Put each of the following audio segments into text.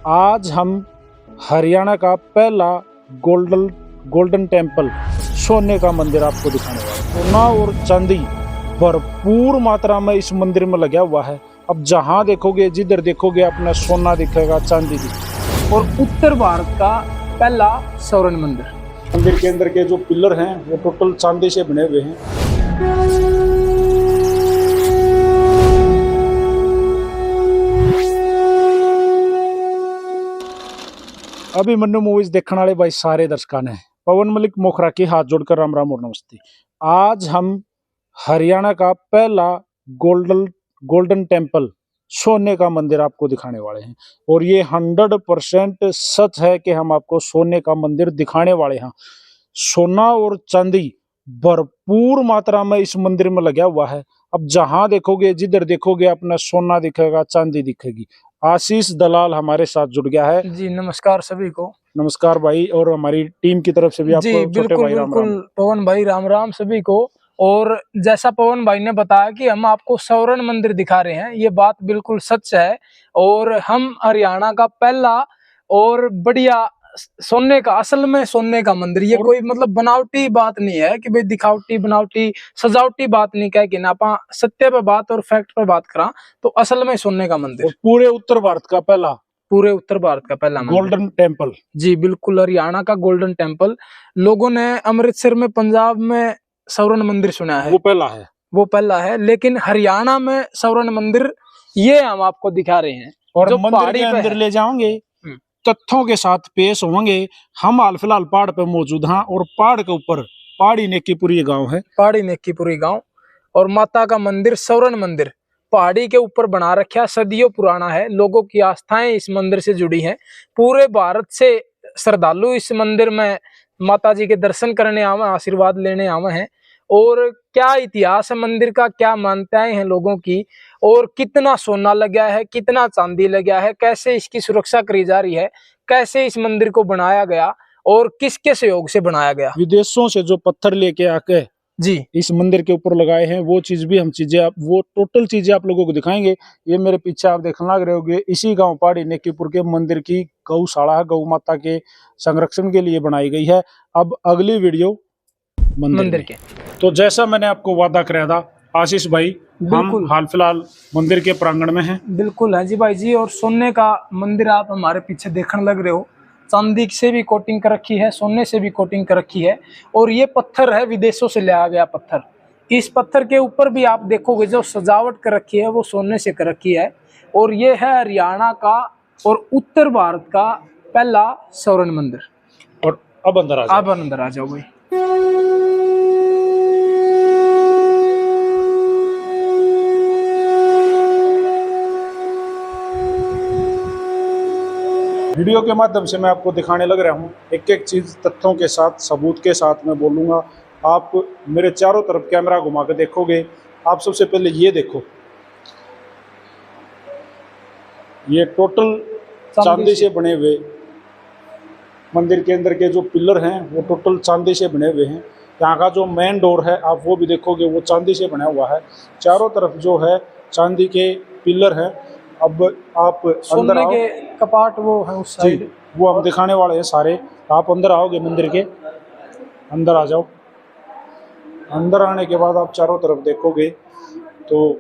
आज हम हरियाणा का पहला गोल्डन टेम्पल सोने का मंदिर आपको दिखाने वाले हैं। सोना और चांदी भरपूर मात्रा में इस मंदिर में लगा हुआ है। अब जहां देखोगे, जिधर देखोगे, अपना सोना दिखेगा, चांदी दिखेगा। और उत्तर भारत का पहला स्वर्ण मंदिर। मंदिर के अंदर के जो पिलर हैं वो टोटल चांदी से बने हुए हैं। अभी मन्नू मूवीज देखने वाले भाई सारे दर्शकों ने पवन मलिक मोखरा की हाथ जोड़कर राम राम और नमस्ते। आज हम हरियाणा का पहला गोल्डन टेम्पल सोने का मंदिर आपको दिखाने वाले हैं और ये 100% सच है कि हम आपको सोने का मंदिर दिखाने वाले हैं। सोना और चांदी भरपूर मात्रा में इस मंदिर में लगा हुआ है। अब जहां देखोगे, जिधर देखोगे, अपना सोना दिखेगा, चांदी दिखेगी। आशीष दलाल हमारे साथ जुड़ गया है। जी नमस्कार सभी को। नमस्कार भाई, और हमारी टीम की तरफ से भी आपको जी छोटे भाई राम राम। पवन भाई राम राम सभी को। और जैसा पवन भाई ने बताया कि हम आपको स्वर्ण मंदिर दिखा रहे हैं, ये बात बिल्कुल सच है। और हम हरियाणा का पहला और बढ़िया सोने का, असल में सोने का मंदिर, ये कोई मतलब बनावटी बात नहीं है कि भाई दिखावटी बनावटी सजावटी बात नहीं कह के ना, आप सत्य पे बात और फैक्ट पे बात करा तो असल में सोने का मंदिर, पूरे उत्तर भारत का पहला, पूरे उत्तर भारत का पहला गोल्डन टेम्पल। जी बिल्कुल, हरियाणा का गोल्डन टेम्पल। लोगों ने अमृतसर में, पंजाब में स्वर्ण मंदिर सुना है, वो पहला है, वो पहला है। लेकिन हरियाणा में स्वर्ण मंदिर ये हम आपको दिखा रहे हैं। और जो मंदिर के अंदर ले जाओगे, तथ्यों के साथ पेश होंगे। हम हाल फिलहाल पहाड़ पे मौजूद हैं और पहाड़ के ऊपर पहाड़ी नेकीपुरी गांव है, पहाड़ी नेकीपुरी गांव। और माता का मंदिर, स्वर्ण मंदिर, पहाड़ी के ऊपर बना रखा, सदियों पुराना है। लोगों की आस्थाएं इस मंदिर से जुड़ी हैं। पूरे भारत से श्रद्धालु इस मंदिर में माता जी के दर्शन करने आवे, आशीर्वाद लेने आवे हैं। और क्या इतिहास है मंदिर का, क्या मान्यताएं हैं लोगों की, और कितना सोना लगा है, कितना चांदी लगा है, कैसे इसकी सुरक्षा करी जा रही है, कैसे इस मंदिर को बनाया गया और किसके सहयोग से बनाया गया। विदेशों से जो पत्थर लेके आके जी इस मंदिर के ऊपर लगाए हैं, वो चीज भी हम चीजें, वो टोटल चीजें आप लोगों को दिखाएंगे। ये मेरे पीछे आप देखने लग रहे होंगे, इसी गांव पहाड़ी नेकीपुर के मंदिर की गौशाला है, गौ माता के संरक्षण के लिए बनाई गई है। अब अगली वीडियो मंदिर के। तो जैसा मैंने आपको वादा कराया था आशीष भाई, हम हाल फिलहाल मंदिर के प्रांगण में हैं। बिल्कुल है जी भाई जी। और सोने का मंदिर आप हमारे पीछे देखने लग रहे हो। चांदी से भी कोटिंग कर रखी है, सोने से भी कोटिंग कर रखी है। और ये पत्थर है विदेशों से लाया गया पत्थर। इस पत्थर के ऊपर भी आप देखोगे जो सजावट कर रखी है वो सोने से कर रखी है। और ये है हरियाणा का और उत्तर भारत का पहला स्वर्ण मंदिर। और अब अंदर आ जाओ, अब अंदर आ जाओ भाई। वीडियो के माध्यम से मैं आपको दिखाने लग रहा हूँ, एक एक चीज तथ्यों के साथ, सबूत के साथ मैं बोलूँगा। आप मेरे चारों तरफ कैमरा घुमा के देखोगे। आप सबसे पहले ये देखो, ये टोटल चांदी से बने हुए मंदिर के अंदर के जो पिलर हैं वो टोटल चांदी से बने हुए हैं। यहाँ का जो मेन डोर है आप वो भी देखोगे, वो चांदी से बना हुआ है। चारों तरफ जो है चांदी के पिलर हैं। अब आप अंदर आओ, के कपाट वो है उस साइड, वो हम दिखाने वाले हैं सारे। आप अंदर आओगे, मंदिर के अंदर आ जाओ। अंदर आने के बाद आप चारों तरफ देखोगे तो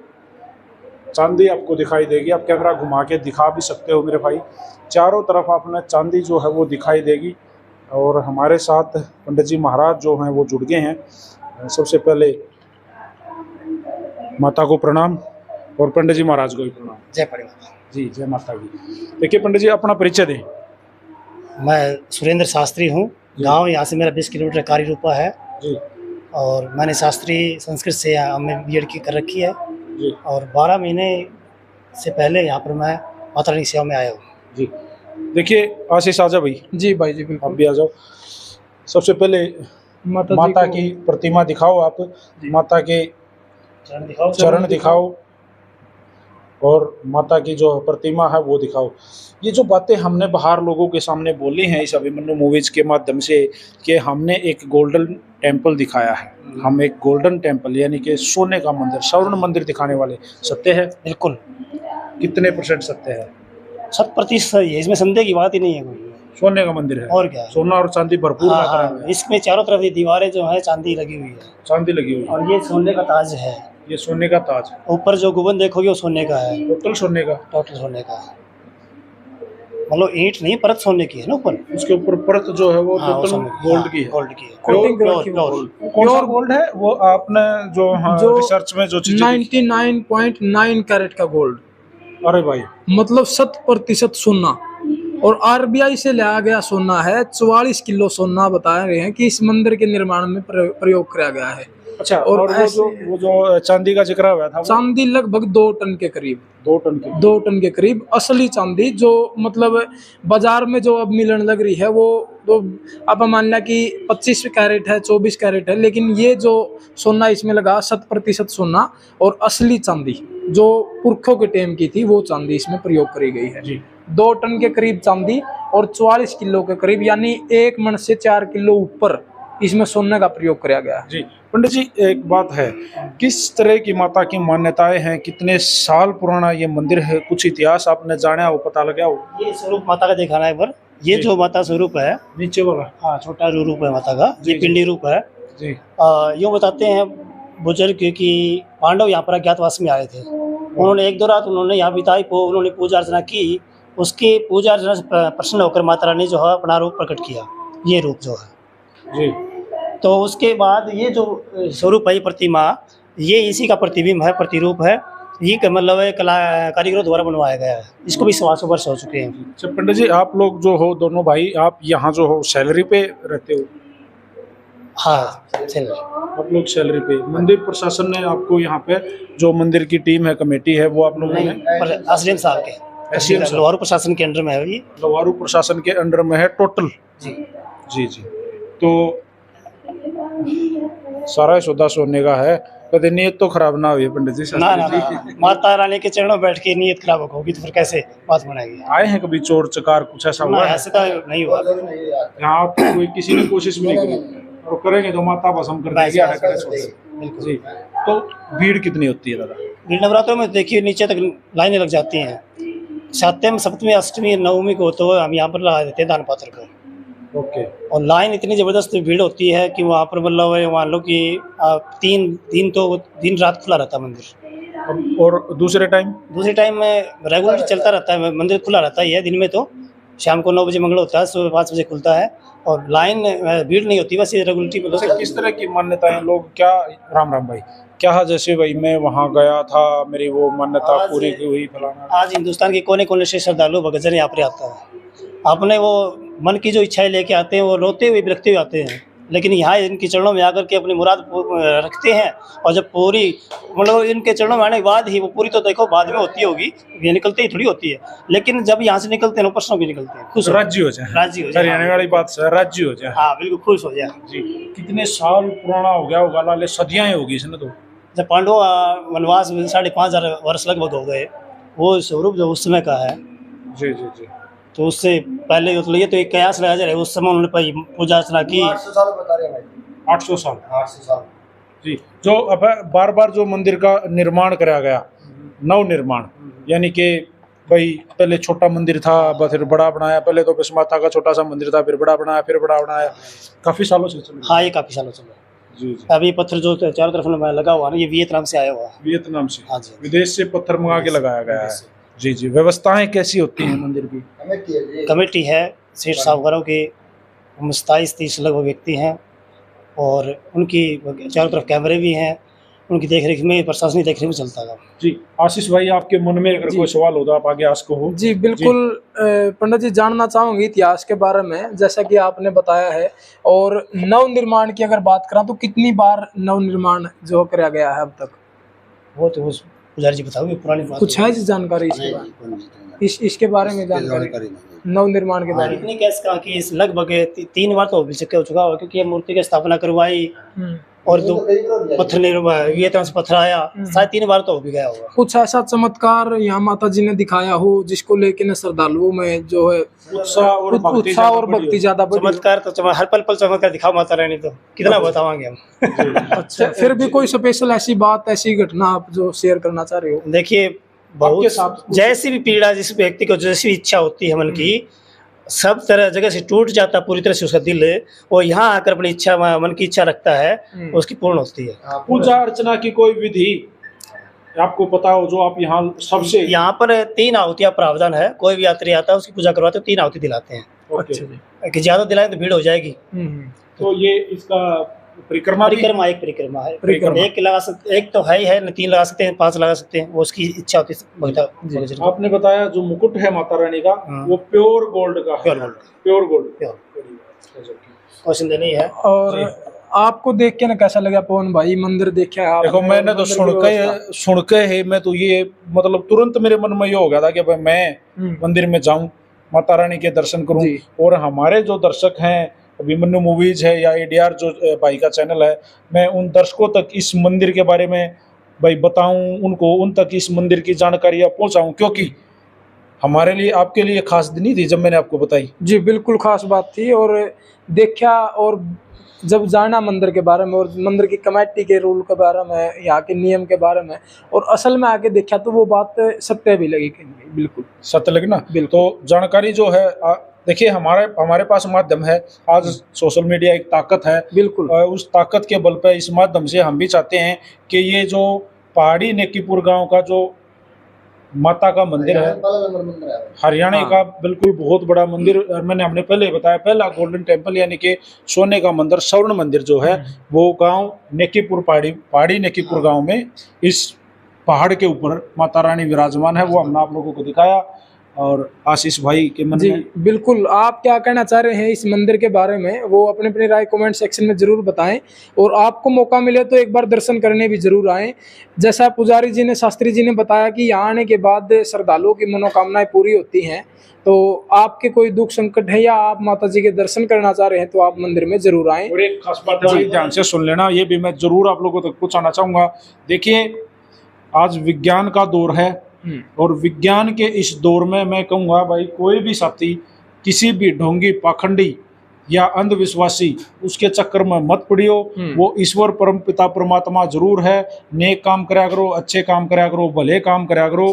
चांदी आपको दिखाई देगी। आप कैमरा घुमा के दिखा भी सकते हो मेरे भाई। चारों तरफ आपने चांदी जो है वो दिखाई देगी। और हमारे साथ पंडित जी महाराज जो हैं वो जुड़ गए हैं। सबसे पहले माता को प्रणाम और पंडित जी महाराज को भी प्रणाम। जय परिवार जी, जय माता की। देखिए पंडित जी, अपना परिचय दें। मैं सुरेंद्र शास्त्री हूँ। गांव यहाँ से मेरा 20 किलोमीटर कारी रूपा है जी। और मैंने शास्त्री संस्कृत से यहाँ में बीएड की कर रखी है जी। और 12 महीने से पहले यहाँ पर मैं माता रानी सेवा में आया हूँ जी। देखिए आशीष आजा भाई। जी भाई जी बिल्कुल। आप भी आ जाओ। सबसे पहले माता की प्रतिमा दिखाओ। आप माता के चरण दिखाओ और माता की जो प्रतिमा है वो दिखाओ। ये जो बातें हमने बाहर लोगों के सामने बोली हैं इस अभिमन्यु मूवीज के माध्यम से, कि हमने एक गोल्डन टेम्पल दिखाया है, हम एक गोल्डन टेम्पल यानी कि सोने का मंदिर, स्वर्ण मंदिर दिखाने वाले, सत्य है? बिल्कुल। कितने % सत्य है? 100% सही है, इसमें संदेह की बात ही नहीं है कोई। सोने का मंदिर है, और क्या है। सोना और चांदी भरपूर हाँ, मात्रा हाँ, में है। इसमें चारों तरफ ये दीवारें जो है चांदी लगी हुई है, चांदी लगी हुई है, और ये सोने का ताज है। ये सोने का ताज है, ऊपर जो गुंबद देखोगे वो सोने का है, टोटल सोने का। टोटल सोने का है। मतलब ईंट नहीं, परत सोने की है ना ऊपर। उसके ऊपर परत जो है वो हाँ, वो टोटल सोने गोल्ड की है। गोल्ड की है। कोटिंग प्योर रखी हुई प्योर कौन सा गोल्ड है वो आपने जो जो रिसर्च में जो चीजें देखी? 99.9 कैरेट का गोल्ड, अरे भाई, मतलब 100% सोना। और आरबीआई से लाया गया सोना है, 44 किलो सोना बता रहे हैं कि इस मंदिर के निर्माण में प्रयोग किया गया है। अच्छा। और और वो जो चांदी का जिक्र हुआ था वो चांदी लगभग 2 टन के करीब, 2 टन की। 2 टन के करीब असली चांदी, जो मतलब बाजार में जो अब मिलने लग रही है वो तो अब मान लिया कि 25 कैरेट है, 24 कैरेट है, लेकिन ये जो सोना इसमें लगा 100% सोना और असली चांदी जो पुरखों के टाइम की थी वो चांदी इसमें प्रयोग करी गई है जी। 2 टन के करीब चांदी और 44 किलो के करीब, यानी 1 मन से 4 किलो ऊपर इसमें सोने का प्रयोग किया गया है। जी पंडित जी, एक बात है, किस तरह की माता की मान्यताएं हैं, कितने साल पुराना ये मंदिर है, कुछ इतिहास आपने जाना हो, पता लगा हो? ये स्वरूप माता का दिखाना है पर ये जी। जो माता स्वरूप है, नीचे वाला? हाँ, छोटा जो रूप है माता का, जी, ये जी। पिंडी रूप है। जी। यूँ बताते हैं बुजुर्ग कि पांडव यहाँ पर अज्ञातवास में आए थे। उन्होंने एक दो रात उन्होंने यहाँ बिताई, उन्होंने पूजा अर्चना की। उसकी पूजा अर्चना से प्रसन्न होकर माता रानी जो है अपना रूप प्रकट किया, ये रूप जो है। जी। तो उसके बाद ये जो स्वरूप है, ये प्रतिमा, ये इसी का प्रतिबिंब है, प्रतिरूप है। ये मतलब है कला कारीगरों द्वारा बनवाया गया है। इसको भी 125 वर्ष हो चुके हैं। अच्छा पंडित जी, आप लोग जो हो दोनों भाई, आप यहाँ जो हो सैलरी पे रहते हो? हाँ, चल आप लोग सैलरी पे? मंदिर प्रशासन ने आपको यहाँ पे जो मंदिर की टीम है, कमेटी है, वो आप लोगों नहीं, ने? पर एसडीएम साहब के, SDM साहब। लोहारू प्रशासन के अंडर में है ये। लवारू प्रशासन के अंडर में है टोटल? जी। जी जी। तो सारा सौदा सोने का है, कभी नीयत तो खराब ना हुई पंडित जी? ना ना शास्त्री ना, जी, माता रानी के चरणों में बैठ के नीयत खराब होगी तो फिर कैसे बात बनाएगी? आए हैं कभी चोर चकार, कुछ ऐसा ना, हुआ है? ऐसे तो नहीं हुआ। यहाँ आपको कोई किसी ने कोशिश भी नहीं करी, और करेंगे तो माता भस्म कर देगी, आड़ा करे छोड़ देगी। बिल्कुल। जी। तो भीड़ कितनी होती है दादा? भीड़ नवरात्रों में देखिए नीचे तक लाइनें लग जाती हैं। सातवें, सप्तमी, अष्टमी, नवमी को तो हम यहाँ पर लगा देते हैं दान पात्र को। ओके। और लाइन इतनी ज़बरदस्त भीड़ होती है कि वहाँ पर मतलब मान लो कि 3 दिन तो दिन रात खुला रहता है मंदिर। और दूसरे टाइम? दूसरे टाइम में रेगुलर चलता रहता है, मंदिर खुला रहता ही है। दिन में तो शाम को 9 बजे मंगल होता है, सुबह 5 बजे खुलता है, और लाइन भीड़ नहीं होती, बस ये रेगुलरिटी में अच्छा, किस तरह की मान्यताएं लोग क्या? राम राम भाई, क्या जैसे भाई मैं वहाँ गया था, मेरी वो मान्यता आज- पूरी हुई फलाना? आज हिंदुस्तान के कोने कोने से श्रद्धालु भक्तजन यहाँ पर आता है। अपने वो मन की जो इच्छाएं लेके आते हैं, वो रोते हुए बिलखते हुए आते हैं, लेकिन यहाँ इनके चरणों में आकर के अपनी मुराद रखते हैं। और जब पूरी मतलब इनके चरणों में आने के बाद ही वो पूरी, तो देखो बाद में होती होगी, ये निकलते ही थोड़ी होती है, लेकिन जब यहाँ से निकलते हैं प्रश्नों भी निकलते हैं, खुश हो राज्य हो जाए, राजी हो जाए। हरियाणा वाली बात से राज्य हो जाए। हाँ बिल्कुल, खुश हो जाए। जी। कितने साल पुराना हो गया होगा लाले? सदियां ही होगी इसने तो। जब पांडव वनवास में 5,500 वर्ष लगभग हो गए, वो स्वरूप जो उस समय का है, जी जी जी। तो उससे पहले मतलब ये तो एक कयास लगाया जा रहा है। उस समय उन्होंने पूजा अर्चना की। 800 साल बता रहे हैं भाई। 800 साल? 800 साल। जी। जो अब बार बार जो मंदिर का निर्माण कराया गया, नव निर्माण, यानी कि भाई पहले छोटा मंदिर था, फिर बड़ा बनाया, पहले तो बस माता का छोटा सा मंदिर था, फिर बड़ा बनाया, फिर बड़ा बनाया, काफी सालों से चल रहा है। हाँ, ये काफी सालों से जी जी। अभी पत्थर जो चारों तरफ में लगा हुआ है, ये वियतनाम से आया हुआ है। वियतनाम से? हाँ जी, विदेश से पत्थर मंगा के लगाया गया है। जी जी। व्यवस्थाएं कैसी होती हैं मंदिर की? कमेटी है, सेठ साहूकारों के 27-30 लगभग व्यक्ति हैं, और उनकी चारों तरफ कैमरे भी हैं। उनकी देखरेख में, प्रशासनिक देखरेख में चलता है। जी। आशीष भाई, आपके मन में अगर कोई सवाल हो तो आप आगे आस्क हो। जी बिल्कुल। पंडित जी, जानना चाहूंगी इतिहास के बारे में, जैसा कि आपने बताया है। और नव निर्माण की अगर बात करें तो कितनी बार नव निर्माण जो कराया गया है अब तक? वो तो उस पुजारी जी बताओगे, पुरानी बात कुछ है जी जानकारी इसके बारे? इसके बारे में जानकारी नव निर्माण के बारे में? इतनी कैसे कहा कि इस लगभग 3 बार तो हो चुका होगा, क्योंकि ये मूर्ति की स्थापना करवाई, और जो पत्थर ये तरह से पत्थर आया, शायद 3 बार तो हो भी गया होगा। कुछ ऐसा चमत्कार यहाँ माता जी ने दिखाया हो जिसको लेके न श्रद्धालुओं में जो है उत्साह और भक्ति ज्यादा बढ़ी हो? चमत्कार तो हर पल पल चमत्कार दिखाओ माता रानी, तो कितना बतावांगे हम। अच्छा, फिर भी कोई स्पेशल ऐसी बात, ऐसी घटना आप जो शेयर करना चाह रहे हो? देखिए, आपके साथ जैसी भी पीड़ा, जिस व्यक्ति को जैसी भी इच्छा होती है मन की, सब तरह जगह से टूट जाता पूरी तरह से उसका दिल है, वो यहाँ आकर अपनी इच्छा, मन की इच्छा रखता है, उसकी पूर्ण होती है। पूजा अर्चना की कोई विधि आपको पता हो जो आप यहाँ सबसे? यहाँ पर 3 आहुतियाँ प्रावधान है, कोई भी यात्री आता है उसकी पूजा करवाते हैं, 3 आहुति दिलाते हैं। ओके। अच्छा जी। कि ज्यादा दिलाएं तो भीड़ हो जाएगी। तो ये इसका परिक्रमा भी? परिक्रमा, एक परिक्रमा है। परिक्रमा। एक लगा सकते, एक तो है ही है, 3 लगा सकते हैं, 5 लगा सकते हैं, वो उसकी इच्छा होती है भगत की। आपने बताया जो मुकुट है माता रानी का हाँ। वो प्योर गोल्ड का है। Pure gold. Pure gold. Question नहीं है। और आपको देख के ना कैसा लगा पवन भाई, मंदिर देखा है आपने? देखो मैंने तो सुन के ही मैं तो ये मतलब तुरंत मेरे मन में ये हो गया था कि भाई मैं मंदिर में जाऊं, माता रानी के दर्शन करूं। जी। और हमारे जो दर्शक हैं, अभिमन्यु मूवीज है या ADR जो भाई का चैनल है, मैं उन दर्शकों तक इस मंदिर के बारे में भाई बताऊं, उनको उन तक इस मंदिर की जानकारियां पहुंचाऊं, क्योंकि हमारे लिए आपके लिए खास दिन ही थी जब मैंने आपको बताई। जी बिल्कुल खास बात थी। और देखा और जब जाना मंदिर के बारे में और मंदिर की कमेटी के रूल के बारे में, यहाँ के नियम के बारे में, और असल में आके देखा तो वो बात सत्य भी लगी कहीं नहीं, बिल्कुल सत्य लगी ना। बिल्कुल। तो जानकारी जो है देखिए हमारे पास माध्यम है, आज सोशल मीडिया एक ताकत है। बिल्कुल। उस ताकत के बल पे इस माध्यम से हम भी चाहते हैं कि ये जो पहाड़ी नेकीपुर गांव का जो माता का मंदिर है, हरियाणा का बिल्कुल बहुत बड़ा मंदिर, मैंने हमने पहले बताया, पहला गोल्डन टेम्पल यानी कि सोने का मंदिर, स्वर्ण मंदिर जो है वो गांव नेकीपुर, पहाड़ी नेकीपुर गांव में इस पहाड़ के ऊपर माता रानी विराजमान है। वो हमने आप लोगों को दिखाया। और आशीष भाई के मन जी में बिल्कुल, आप क्या कहना चाह रहे हैं इस मंदिर के बारे में, वो अपनी अपनी राय कमेंट सेक्शन में जरूर बताएं। और आपको मौका मिले तो एक बार दर्शन करने भी जरूर आएं। जैसा पुजारी जी ने, शास्त्री जी ने बताया कि यहाँ आने के बाद श्रद्धालुओं की मनोकामनाएं पूरी होती हैं। तो आपके कोई दुख संकट है या आप माता जी के दर्शन करना चाह रहे हैं तो आप मंदिर में जरूर आएं। और एक खास बात है, ध्यान से सुन लेना, ये भी मैं जरूर आप लोगों तक पहुंचाना चाहूंगा। देखिए आज विज्ञान का दौर है और विज्ञान के इस दौर में मैं कहूँगा भाई कोई भी साथी किसी भी ढोंगी, पाखंडी या अंधविश्वासी उसके चक्कर में मत पड़ियो। वो ईश्वर परम पिता परमात्मा जरूर है। नेक काम कराया करो, अच्छे काम कराया करो, भले काम कराया करो।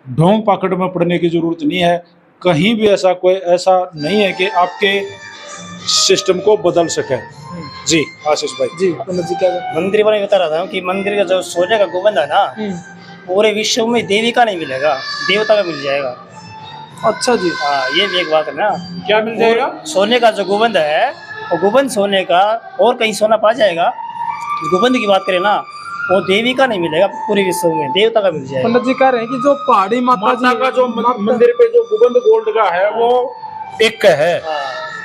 ढोंग पाखंड में पड़ने की जरूरत नहीं है। कहीं भी ऐसा नहीं है कि आपके सिस्टम को बदल सके। जी आशीष भाई। जी पंडित जी क्या मंदिर में बता रहा था कि मंदिर का जो सोने का गोबंद है ना, पूरे विश्व में देवी का नहीं मिलेगा, देवता का मिल जाएगा। अच्छा जी। हाँ, ये भी एक बात है ना। क्या मिल जाएगा? सोने का जो गोबंद है, वो गोबंद सोने का, और कहीं सोना पा जाएगा। गोबंद की बात करें ना, वो देवी का नहीं मिलेगा, पूरे विश्व में देवता का मिल जाएगा। पंडित जी कह रहे हैं कि जो पहाड़ी माता जी का जो मंदिर पे जो गोबंद गोल्ड का है वो एक है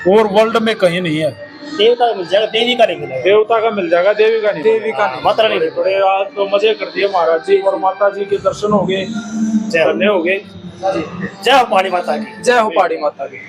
और वर्ल्ड में कहीं नहीं है। देवता का मिल जाएगा, देवी का नहीं मिलेगा। देवता का मिल जाएगा, देवी का नहीं। देवी का नहीं। माता रानी बड़े आज तो मजे कर दिए महाराज जी, और माता जी के दर्शन हो गए, धन्य हो गए। जय हो पहाड़ी माता की। जय हो पहाड़ी माता की।